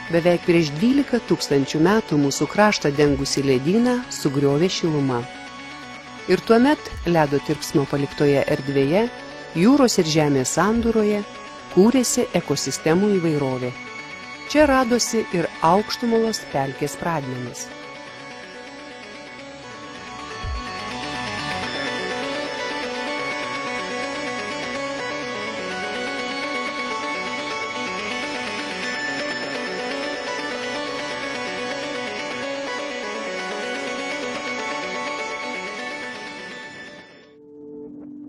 Beveik prieš 12 000 metų mūsų kraštą dengusi ledyną sugriovė šiluma. Ir tuomet ledo tirpsmo paliktoje erdvėje, jūros ir žemės sandūroje kūrėsi ekosistemų įvairovė. Čia radosi ir Aukštumalos pelkės pradmenys.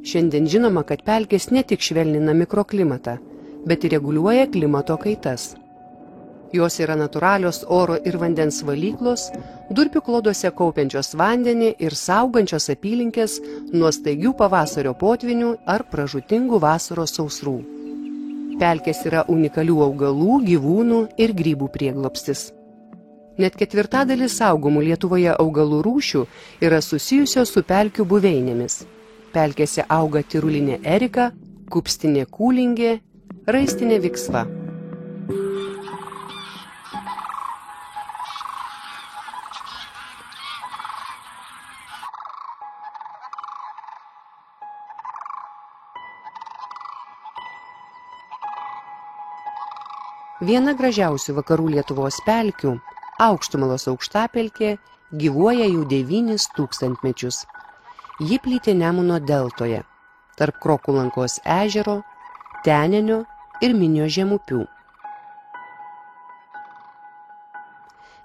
Šiandien žinoma, kad pelkės ne tik švelnina mikroklimatą, bet ir reguliuoja klimato kaitas. Jos yra natūralios oro ir vandens valyklos, durpių kloduose kaupiančios vandenį ir saugančios apylinkės nuo staigių pavasario potvinių ar pražūtingų vasaros sausrų. Pelkės yra unikalių augalų, gyvūnų ir grybų prieglobstis. Net 1/4 saugomų Lietuvoje augalų rūšių yra susijusios su pelkių buveinėmis. Pelkėse auga tirulinė erika, kupstinė kūlingė, raistinė viksva. Viena gražiausių vakarų Lietuvos pelkių, Aukštumalos aukštapelkė, gyvuoja jau 9 tūkstantmečius. Ji plyti Nemuno deltoje, tarp Krokulankos ežero, Tenenio ir Minio žemupių.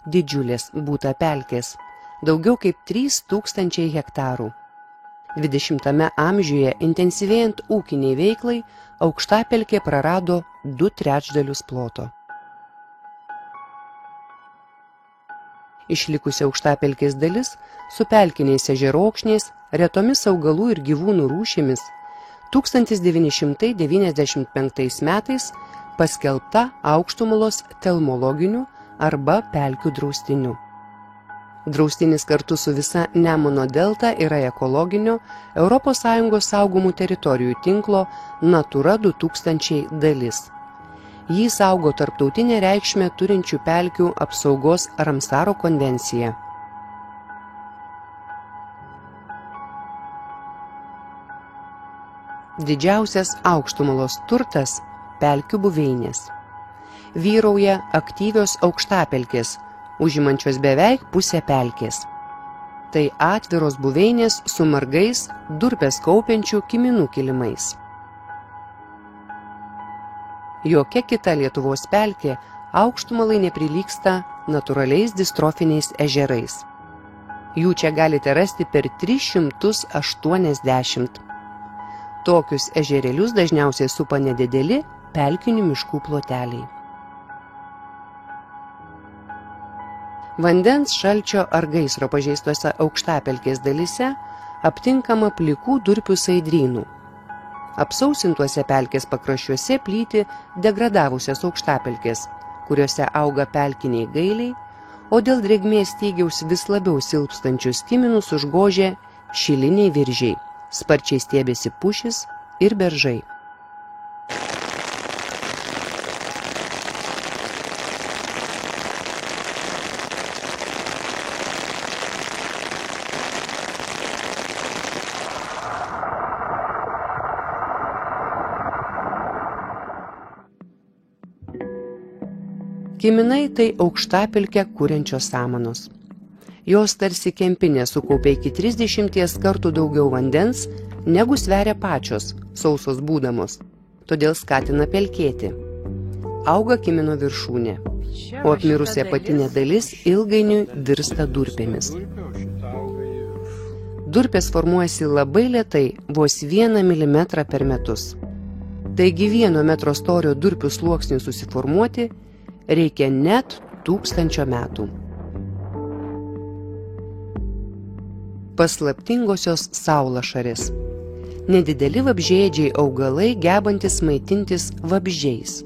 Didžiulės būta pelkės, daugiau kaip 3000 hektarų. 20 amžiuje intensyvėjant ūkiniai veiklai, aukštapelkė prarado 2/3 ploto. Išlikusi aukštapelkės dalis su pelkiniais ežerokšniais, retomis augalų ir gyvūnų rūšimis 1995 metais paskelbta Aukštumalos telmologiniu arba pelkių draustiniu. Draustinis kartu su visa Nemuno delta yra ekologinio ES saugomų teritorijų tinklo Natura 2000 dalis. Jį saugo tarptautinę reikšmę turinčių pelkių apsaugos Ramsaro konvencija. Didžiausias Aukštumalos turtas – pelkių buveinės. Vyrauja aktyvios aukštapelkės, užimančios beveik pusę pelkės. Tai atviros buveinės su margais, durpes kaupiančių kiminų kilimais. Jokia kita Lietuvos pelkė Aukštumalai neprilygsta natūraliais distrofiniais ežerais. Jų čia galite rasti per 380. Tokius ežerėlius dažniausiai supa nedideli pelkinių miškų ploteliai. Vandens, šalčio ar gaisro pažeistose aukštapelkės dalyse aptinkama plikų durpių saidrynų. Apsausintuose pelkės pakraščiuose plyti degradavusios aukštapelkės, kuriuose auga pelkiniai gailiai, o dėl drėgmės stygiaus vis labiau silpstančius kiminus užgožia šiliniai viržiai, sparčiai stiebėsi pušys ir beržai. Kiminai tai aukštapelkę kuriančios samanos. Jos tarsi kempinė sukaupia iki 30 kartų daugiau vandens, negu sveria pačios, sausos būdamos, todėl skatina pelkėti. Auga kimino viršūnė, o apmirusi apatinė dalis ilgainiui virsta durpėmis. Durpės formuojasi labai lėtai, vos 1 mm per metus. Taigi 1 metro storio durpių sluoksniui susiformuoti reikia net 1000 metų. Paslaptingosios saulašarės. Nedideli vabzdžiaėdžiai augalai gebantis maitintis vabzdžiais.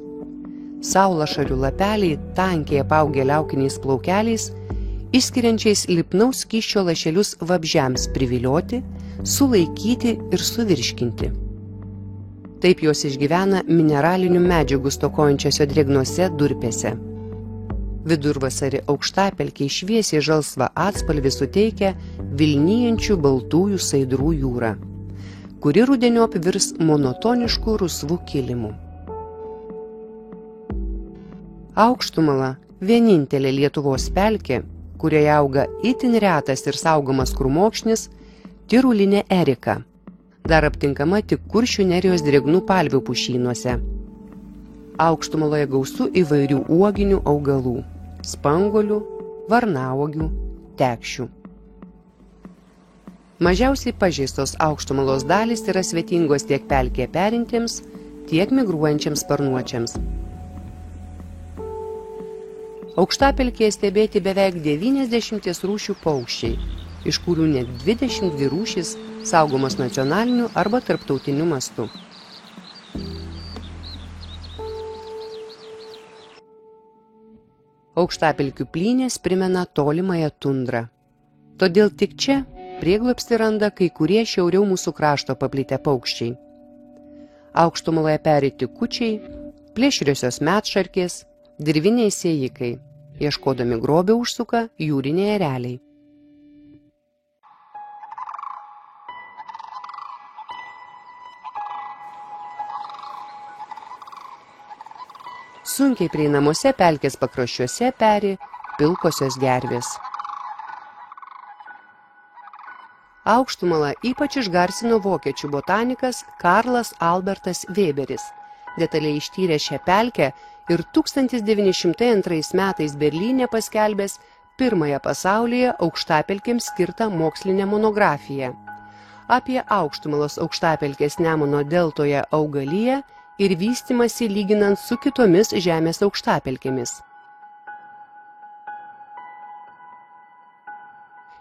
Saulašarių lapeliai tankiai apaugę liaukiniais plaukeliais, išskiriančiais lipnaus skysčio lašelius vabzdžiams privilioti, sulaikyti ir suvirškinti. Taip jos išgyvena mineralinių medžiagų stokojančiose drėgnose durpėse. Vidurvasarį aukštapelkei šviesiai žalsvą atspalvį suteikia vilnijančių baltųjų saidrų jūra, kuri rudeniop virs monotoniškų rusvų kilimų. Aukštumala – vienintelė Lietuvos pelkė, kurioje auga itin retas ir saugomas krūmokšnis tirulinė erika. Dar aptinkama tik Kuršių Nerijos drėgnų palvių pušynuose. Aukštumaloje gausu įvairių uoginių augalų – spanguolių, varnauogių, tekščių. Mažiausiai pažeistos aukštumalos dalys yra svetingos tiek pelkėje perintiems, tiek migruojančiams sparnuočiams. Aukštapelkėje stebėti beveik 90 rūšių paukščiai, iš kurių net 22 rūšys saugomos nacionaliniu arba tarptautiniu mastu. Aukštapelkių plynės primena tolimąją tundrą. Todėl tik čia prieglobstį randa kai kurie šiauriau mūsų krašto paplitę paukščiai. Aukštumaloje peri tik kučiai, plėšriosios medšarkės, dirviniai sėjikai. Ieškodami grobio užsuka jūriniai ereliai. Sunkiai prieinamose pelkės pakraščiuose peri pilkosios gervės. Aukštumalą ypač išgarsino vokiečių botanikas Karlas Albertas Weberis, detaliai ištyrė šią pelkę ir 1902 metais Berlyne paskelbęs pirmąją pasaulyje aukštapelkėms skirtą mokslinę monografiją apie Aukštumalos aukštapelkės Nemuno deltoje augaliją ir vystymąsi lyginant su kitomis žemės aukštapelkėmis.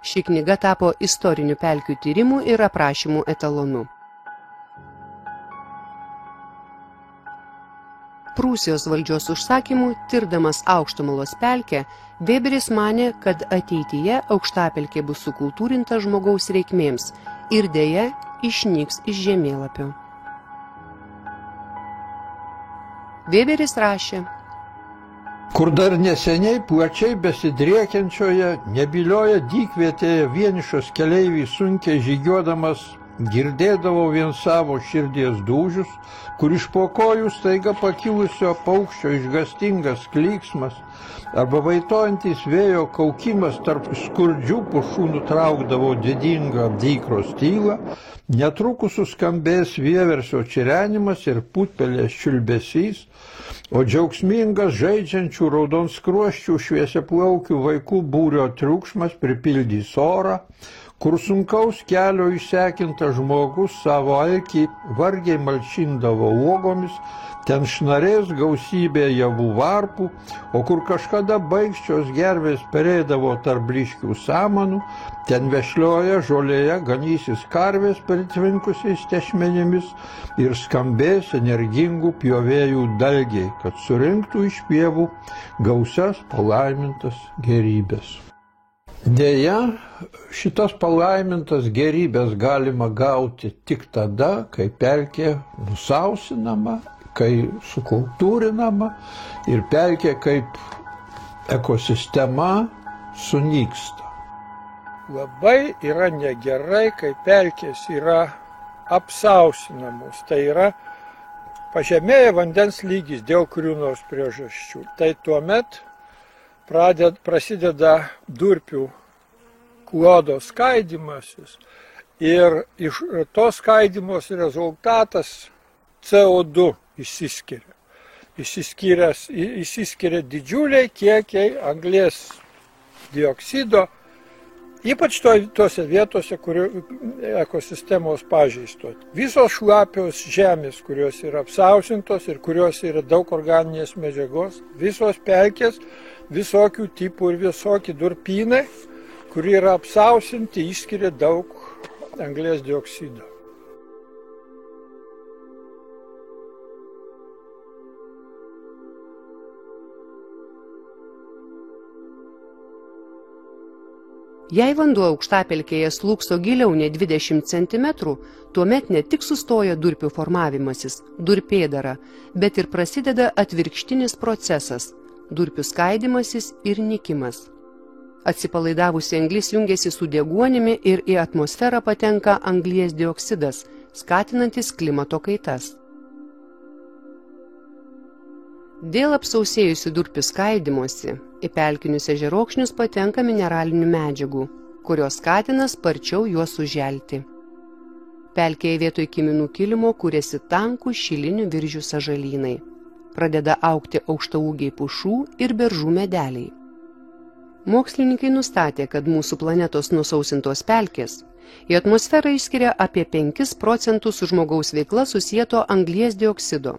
Ši knyga tapo istorinių pelkių tyrimų ir aprašymų etalonu. Prūsijos valdžios užsakymų, tirdamas Aukštumalos pelkę, Weberis manė, kad ateityje aukštapelkė bus sukultūrinta žmogaus reikmėms ir deja išnyks iš žemėlapio. Weberis rašė: Kur dar neseniai plačiai besidriekiančioje, nebylioje dykvietėje vienišas keleivis sunkiai žygiuodamas girdėdavo vien savo širdies dūžius, kur iš po kojų staiga pakilusio paukščio išgastingas klyksmas arba vaitojantis vėjo kaukimas tarp skurdžių pušų nutraukdavo didingą dykros tylą, netrukus suskambės vieversio čirenimas ir putpelės čiulbesys, o džiaugsmingas žaidžiančių raudonskruosčių šviesiaplaukių vaikų būrio triukšmas pripildys orą, kur sunkaus kelio išsekintas žmogus savo alkį vargiai malšindavo uogomis, ten šnarės gausybė javų varpų, o kur kažkada baikščios gervės perėdavo tarp blyškių samanų, ten vešlioje žolėje ganysis karvės pritvinkusiais tešmenimis ir skambės energingų pjovėjų dalgiai, kad surinktų iš pievų gausias palaimintas gerybės. Deja, šitas palaimintas gerybės galima gauti tik tada, kai pelkė nusausinama, kai sukultūrinama ir pelkė kaip ekosistema sunyksta. Labai yra negerai, kai pelkės yra apsausinamos. Tai yra pažemėja vandens lygis dėl kurių nors priežasčių. Tai tuomet prasideda durpių klodo skaidymasis ir iš to skaidymos rezultatas CO2 išsiskiria. Išsiskiria didžiuliai kiekiai anglies dioksido, ypač tose vietose, kur ekosistemos pažeistos. Visos šlapios žemės, kurios yra apsausintos ir kurios yra daug organinės medžiagos, visos pelkės, visokių tipų ir visokie durpynai, kurie yra apsausinti, išskiria daug anglies dioksido. Jei vanduo aukštapelkėje slūgso giliau nei 20 cm, tuomet ne tik sustoja durpių formavimasis, durpėdara, bet ir prasideda atvirkštinis procesas – durpių skaidimasis ir nykimas. Atsipalaidavusi anglis jungiasi su deguonimi ir į atmosferą patenka anglies dioksidas, skatinantis klimato kaitas. Dėl apsausėjusių durpių skaidimosi į pelkinius ežerokšnius patenka mineralinių medžiagų, kurios skatina sparčiau juos užželti. Pelkėje vietoj kiminų kilimo kūrėsi tankų šilinių viržių sąžalynai. Pradeda augti aukštaūgiai pušų ir beržų medeliai. Mokslininkai nustatė, kad mūsų planetos nusausintos pelkės į atmosferą išskiria apie 5% su žmogaus veikla susieto anglies dioksido.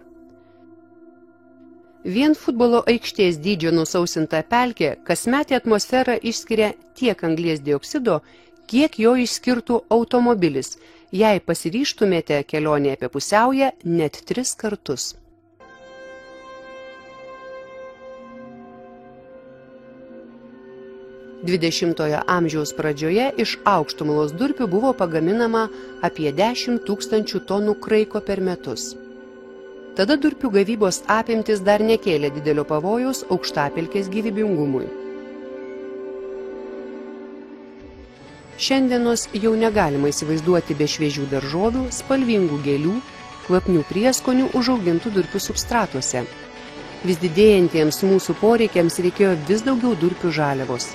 Vien futbolo aikštės dydžio nusausinta pelkė kasmet į atmosferą išskiria tiek anglies dioksido, kiek jo išskirtų automobilis, jei pasiryžtumėte kelionėje apie pusiaują net 3 kartus. XX amžiaus pradžioje iš Aukštumalos durpių buvo pagaminama apie 10 000 tonų kraiko per metus. Tada durpių gavybos apimtis dar nekėlė didelio pavojaus aukštapelkės gyvybingumui. Šiandienos jau negalima įsivaizduoti be šviežių daržovių, spalvingų gėlių, kvapnių prieskonių užaugintų durpių substratuose. Vis didėjantiems mūsų poreikiams reikėjo vis daugiau durpių žaliavos.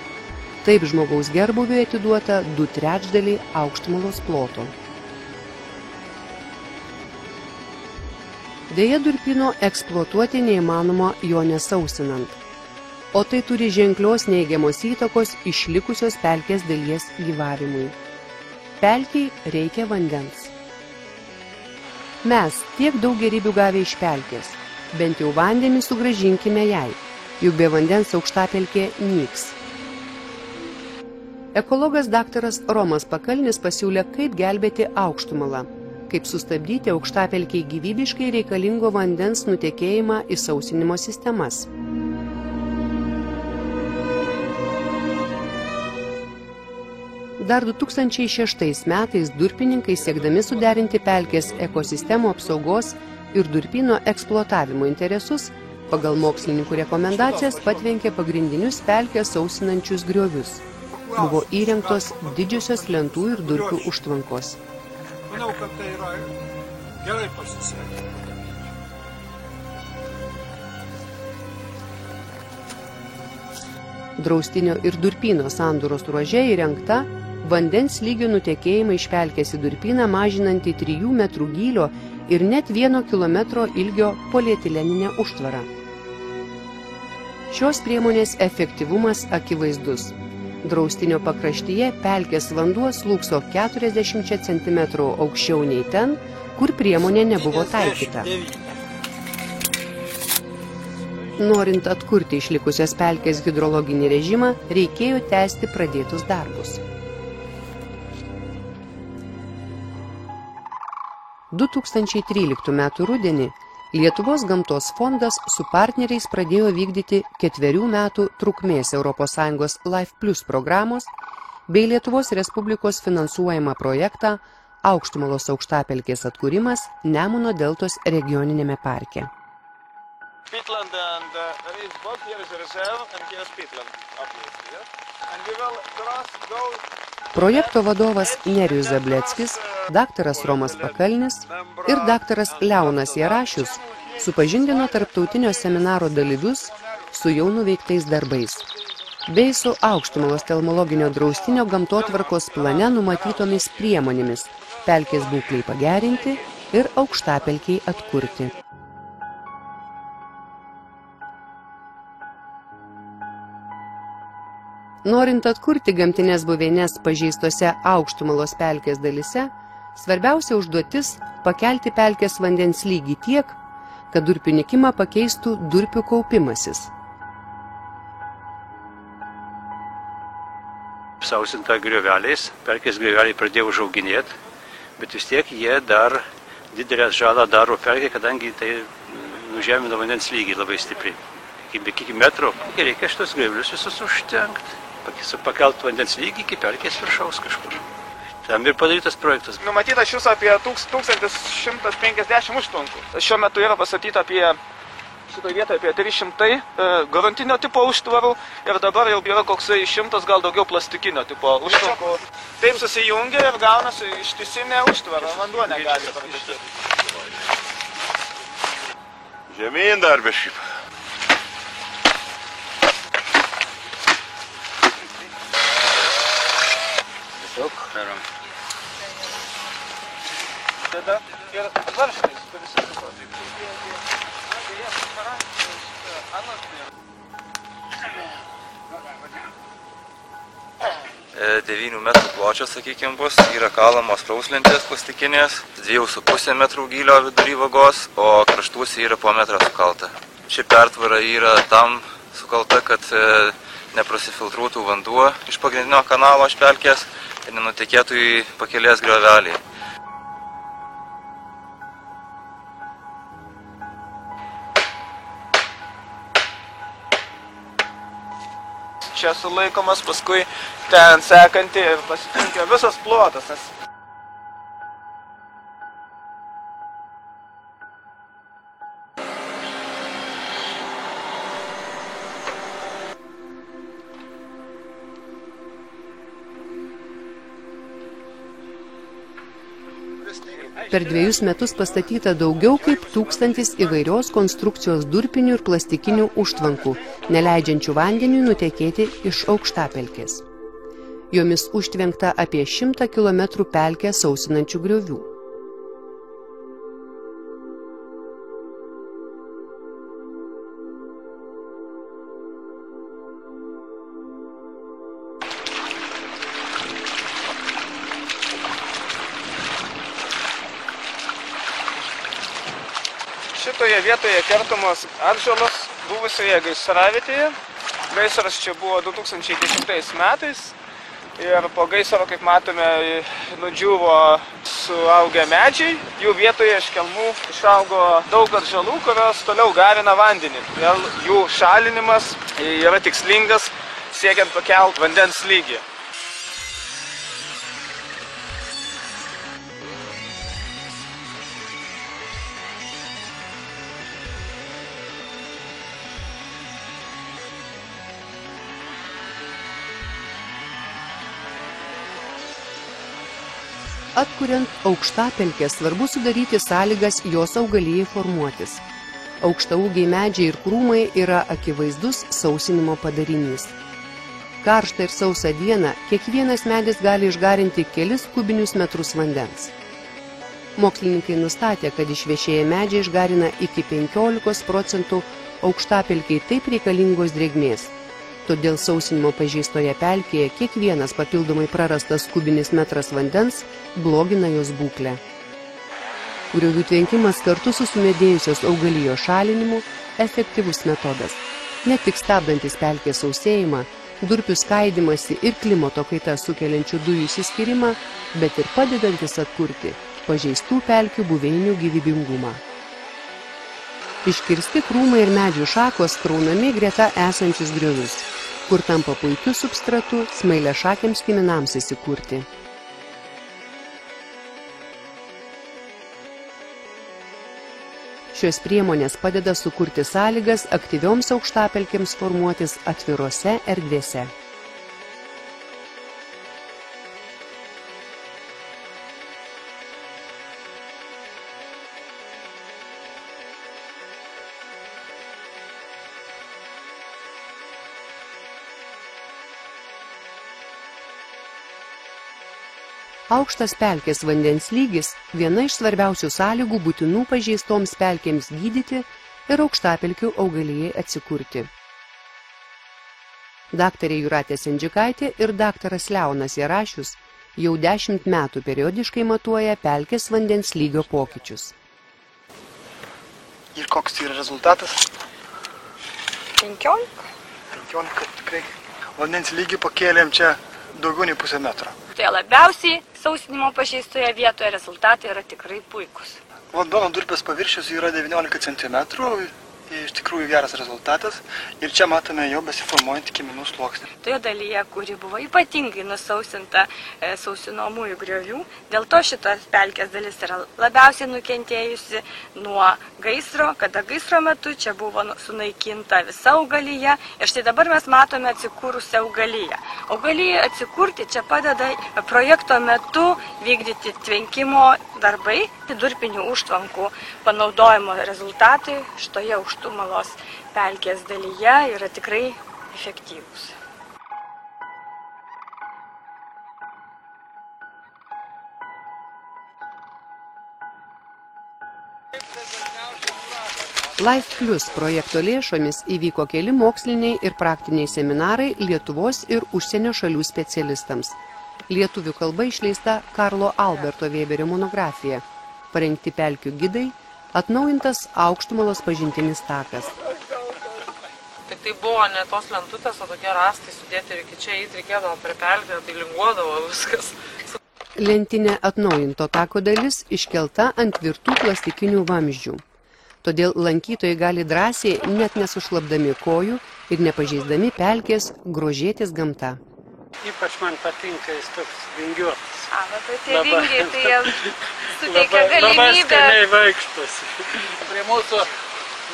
Taip žmogaus gerbūviui atiduota 2/3 Aukštumalos ploto. Deja, durpyno eksploatuoti neįmanoma jo nesausinant, o tai turi ženklios neigiamos įtakos išlikusios pelkės dalies gyvavimui. Pelkei reikia vandens. Mes tiek daug gėrybių gavę iš pelkės, bent jau vandenį sugrąžinkime jai, juk be vandens aukštapelkė nyks. Ekologas daktaras Romas Pakalnis pasiūlė, kaip gelbėti Aukštumalą, kaip sustabdyti aukštapelkei gyvybiškai reikalingo vandens nutekėjimą į sausinimo sistemas. Dar 2006 metais durpininkai siekdami suderinti pelkės ekosistemų apsaugos ir durpyno eksploatavimo interesus, pagal mokslininkų rekomendacijas patvenkė pagrindinius pelkę sausinančius griovius. Buvo įrengtos didžiosios lentų ir durpių užtvankos. Manau, kad tai yra gerai pasisekė. Draustinio ir durpyno sandūros ruože įrengta vandens lygio nutekėjimą iš pelkės į durpyną mažinanti 3 metrų gylio ir net 1 kilometro ilgio polietileninė užtvara. Šios priemonės efektyvumas akivaizdus. Draustinio pakraštyje pelkės vanduo slūkso 40 cm aukščiau nei ten, kur priemonė nebuvo taikyta. Norint atkurti išlikusios pelkės hidrologinį režimą, reikėjo tęsti pradėtus darbus. 2013 m. rudenį Lietuvos gamtos fondas su partneriais pradėjo vykdyti 4 metų trukmės ES Life Plus programos bei Lietuvos Respublikos finansuojamą projektą Aukštumalos aukštapelkės atkūrimas Nemuno deltos regioninėme parke. Spitland and there is both here is a reserve and here is Spitland obviously, yes? And we will just go. Projekto vadovas Nerijus Zableckis, daktaras Romas Pakalnis ir daktaras Leonas Jarašius supažindino tarptautinio seminaro dalyvius su jau nuveiktais darbais, bei su Aukštumalos telmologinio draustinio gamtotvarkos plane numatytomis priemonėmis pelkės būklei pagerinti ir aukštapelkei atkurti. Norint atkurti gamtinės buveinės pažeistose Aukštumalos pelkės dalyse, svarbiausia užduotis – pakelti pelkės vandens lygį tiek, kad durpių nykimą pakeistų durpių kaupimasis. Sausinta grioveliais, pelkės grioveliai pradėjo užauginėti, bet vis tiek jie dar didelę žalą daro pelkė, kadangi tai nužemina vandens lygį labai stipriai. Iki metro reikia šitos griovelius visus užtenkti. Pakelt vandens lygį iki pelkės viršaus kažkur. Tam ir padarytas projektas. Numatyta šis apie 1150 užtvankų. Šiuo metu yra pastatyta apie Šitoje vietoje apie 300 garantinio tipo užtvarų ir dabar jau yra koksai 100 gal daugiau plastikinio tipo užtvarų. Taip susijungia ir gaunasi ištisinė užtvara, vanduo negali prakišti. Žemyn dar biškip. Daug. Tada ir varžtais, kuris Devynių metrų pločio, sakykime, bus, yra kalamos prauslentės plastikinės, 2,5 metrų gylio vidury vagos, o kraštuose yra po metrą sukalta. Ši pertvara yra tam sukalta, kad neprasifiltruotų vanduo iš pagrindinio kanalo iš pelkės ir nenutekėtų į pakelės griovelį. Čia sulaikomas, paskui ten sekanti ir pasitinkia visas plotas. Per 2 metus pastatyta daugiau kaip 1000 įvairios konstrukcijos durpinių ir plastikinių užtvankų, neleidžiančių vandeniui nutekėti iš aukštapelkės. Jomis užtvenkta apie 100 km pelkę sausinančių griovių. Šitoje vietoje kertamos atžalos buvusioje gaisravietėje. Gaisras čia buvo 2010 metais ir po gaisro, kaip matome, nudžiūvo suaugę medžiai. Jų vietoje iš kelmų išaugo daug atžalų, kurios toliau garina vandenį. Todėl jų šalinimas yra tikslingas siekiant pakelti vandens lygį. Atkuriant aukštapelkę svarbu sudaryti sąlygas jos augalijai formuotis. Aukštaūgiai medžiai ir krūmai yra akivaizdus sausinimo padarinys. Karštą ir sausą dieną kiekvienas medis gali išgarinti kelis kubinius metrus vandens. Mokslininkai nustatė, kad išvešėję medžiai išgarina iki 15% aukštapelkiai taip reikalingos drėgmės. Todėl sausinimo pažeistoje pelkėje kiekvienas papildomai prarastas kubinis metras vandens blogina jos būklę. Griovių tvenkimas kartu su sumedėjusios augalijos šalinimu efektyvus metodas. Ne tik stabdantis pelkės sausėjimą, durpių skaidymąsi ir klimato kaitą sukeliančių dujų išsiskyrimą, bet ir padedantis atkurti pažeistų pelkių buveinių gyvybingumą. Iškirsti krūmai ir medžių šakos kraunami greta esančius griovius, kur tampa puikiu substratu smailiašakiams kiminams įsikurti. Šios priemonės padeda sukurti sąlygas aktyvioms aukštapelkėms formuotis atvirose erdvėse. Aukštas pelkės vandens lygis – viena iš svarbiausių sąlygų būtinų pažeistoms pelkėms gydyti ir aukštapelkių augalijai atsikurti. Daktarė Jūratė Sendžikaitė ir daktaras Leonas Jarašius jau 10 metų periodiškai matuoja pelkės vandens lygio pokyčius. Ir koks yra rezultatas? 15. 15, tikrai. Vandens lygį pakėlėm čia daugiau nei pusę metro. Tai labiausiai sausinimo pažeistoje vietoje rezultatai yra tikrai puikus. Vandono durpės paviršius yra 19 cm, iš tikrųjų geras rezultatas ir čia matome jau besiformuojantį kiminų sluoksnį. Toje dalyje, kuri buvo ypatingai nusausinta sausinomųjų griovių, dėl to šitos pelkės dalis yra labiausiai nukentėjusi nuo gaisro, kada gaisro metu čia buvo sunaikinta visa augalija ir štai dabar mes matome atsikūrusią augaliją. Augalijai atsikurti čia padeda projekto metu vykdyti tvenkimo darbai, durpinių užtvankų panaudojimo rezultatai šitoje Aukštumalos pelkės dalyje yra tikrai efektyvūs. Life Plus projekto lėšomis įvyko keli moksliniai ir praktiniai seminarai Lietuvos ir užsienio šalių specialistams. Lietuvių kalba išleista Karlo Alberto Weberio monografija, parengti pelkių gidai, atnaujintas Aukštumalos pažintinis takas. Tai buvo ne tos lentutės, o tokie rastai sudėti ir iki čia reikėdavo prie pelkę, tai linguodavo viskas. Lentinė atnaujinto tako dalis iškelta ant tvirtų plastikinių vamzdžių. Todėl lankytojai gali drąsiai, net nesušlapdami kojų ir nepažeisdami pelkės, grožėtis gamta. Ypač man patinka jis toks vingiuotas. Tai tie vingiai, tai jie suteikia galimybę. Labai skaniai vaikštosi. Prie mūsų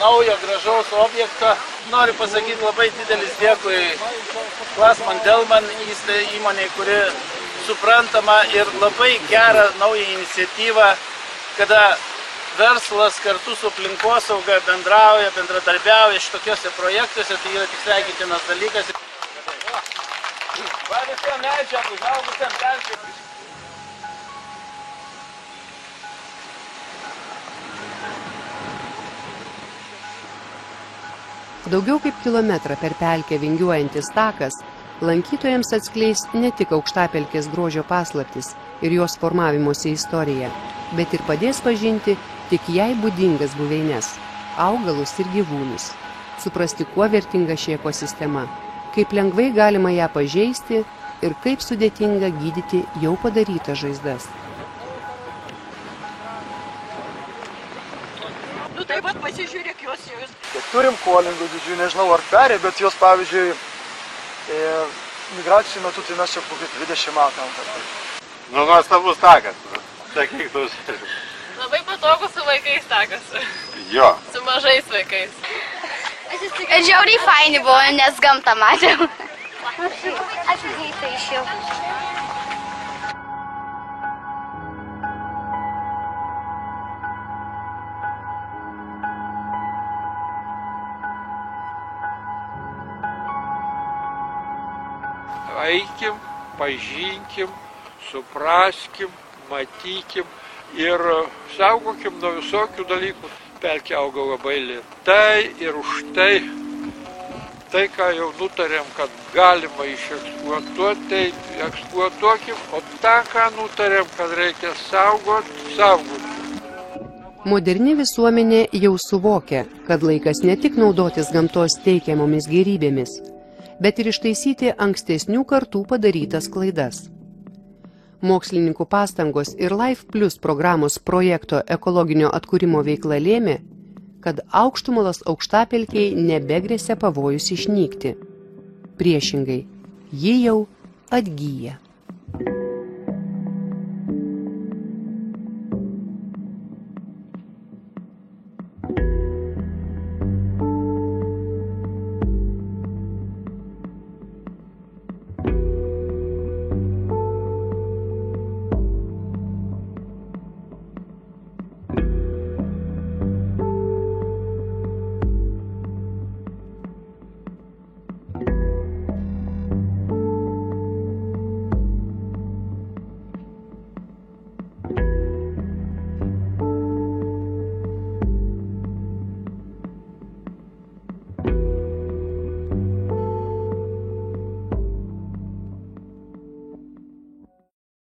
naujo gražaus objekto noriu pasakyti labai didelis dėkui Klasman Delman įmonei, kuri suprantama ir labai gerą naują iniciatyvą, kada verslas kartu su aplinkosauga bendrauja, bendradarbiauja šitokiuose projektuose, tai yra tik sveikintinas dalykas. Va visiem medžiam, užaugusiam pelkėm. Daugiau kaip kilometrą per pelkę vingiuojantis takas lankytojams atskleis ne tik aukštapelkės grožio paslaptis ir jos formavimosi istoriją, bet ir padės pažinti tik jai būdingas buveines, augalus ir gyvūnus, suprasti, kuo vertinga ši ekosistema, kaip lengvai galima ją pažeisti ir kaip sudėtinga gydyti jau padarytas žaizdas. Taip pat pasižiūrėk jos jūs. Turim kolingų didžių, nežinau ar perė, bet jos pavyzdžiui migracijų metu tai mes čia kokį 20 metų. Nuostabus takas, sakyk tu. Labai patogus su vaikais takas. Jo. Su mažais vaikais. Žiauriai faini buvo, nes gamtą matėm. Aš greitai išėjau. Eikim, pažinkim, supraskim, matykim ir saugokim nuo visokių dalykų. Pelkė auga labai lėtai ir už tai, ką jau nutarėm, kad galima išeksploatuoti, tai eksploatuokim, o tą, ką nutarėm, kad reikia saugoti. Moderni visuomenė jau suvokia, kad laikas ne tik naudotis gamtos teikiamomis gėrybėmis, bet ir ištaisyti ankstesnių kartų padarytas klaidas. Mokslininkų pastangos ir Life Plus programos projekto ekologinio atkūrimo veikla lėmė, kad Aukštumalos aukštapelkei nebegrėsia pavojus išnykti. Priešingai, ji jau atgyja.